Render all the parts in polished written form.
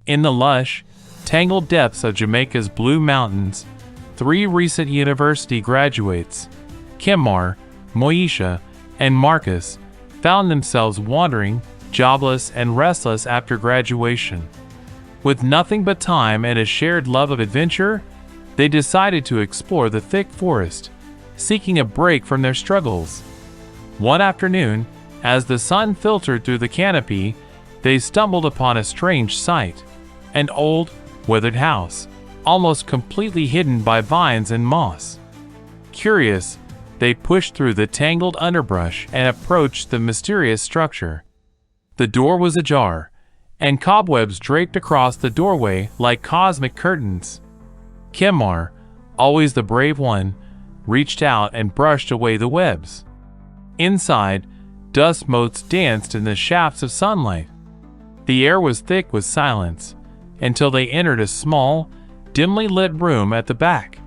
In the lush, tangled depths of Jamaica's Blue Mountains, 3 recent university graduates, Kimar, Moesha, and Marcus, found themselves wandering, jobless, and restless after graduation. With nothing but time and a shared love of adventure, they decided to explore the thick forest, seeking a break from their struggles. One afternoon, as the sun filtered through the canopy, they stumbled upon a strange sight: an old, withered house, almost completely hidden by vines and moss. Curious, they pushed through the tangled underbrush and approached the mysterious structure. The door was ajar, and cobwebs draped across the doorway like cosmic curtains. Kimar, always the brave one, reached out and brushed away the webs. Inside, dust motes danced in the shafts of sunlight. The air was thick with silence, until they entered a small, dimly lit room at the back.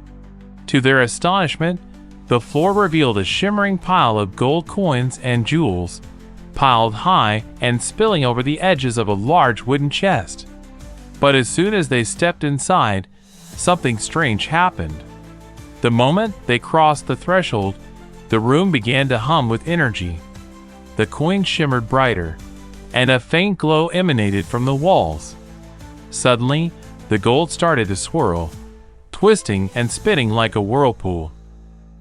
To their astonishment, the floor revealed a shimmering pile of gold coins and jewels, piled high and spilling over the edges of a large wooden chest. But as soon as they stepped inside, something strange happened. The moment they crossed the threshold, the room began to hum with energy. The coins shimmered brighter, and a faint glow emanated from the walls. Suddenly, the gold started to swirl, twisting and spinning like a whirlpool.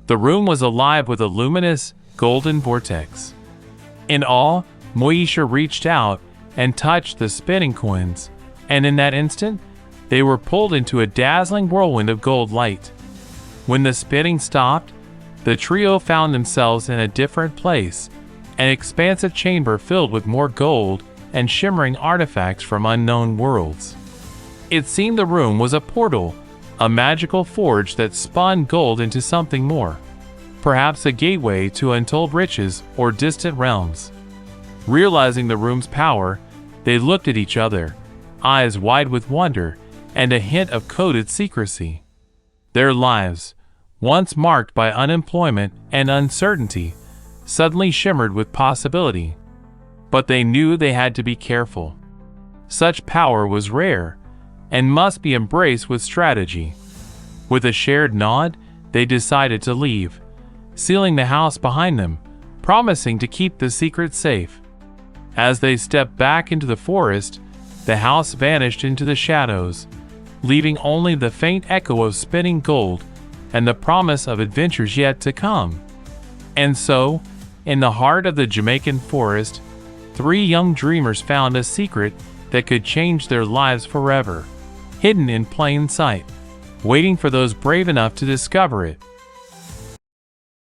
The room was alive with a luminous, golden vortex. In awe, Moesha reached out and touched the spinning coins, and in that instant, they were pulled into a dazzling whirlwind of gold light. When the spinning stopped, the trio found themselves in a different place, an expansive chamber filled with more gold and shimmering artifacts from unknown worlds. It seemed the room was a portal, a magical forge that spun gold into something more, perhaps a gateway to untold riches or distant realms. Realizing the room's power, they looked at each other, eyes wide with wonder and a hint of coded secrecy. Their lives, once marked by unemployment and uncertainty, suddenly shimmered with possibility. But they knew they had to be careful. Such power was rare and must be embraced with strategy. With a shared nod, they decided to leave, sealing the house behind them, promising to keep the secret safe. As they stepped back into the forest, the house vanished into the shadows, leaving only the faint echo of spinning gold and the promise of adventures yet to come. And so, in the heart of the Jamaican forest, 3 young dreamers found a secret that could change their lives forever, hidden in plain sight, waiting for those brave enough to discover it.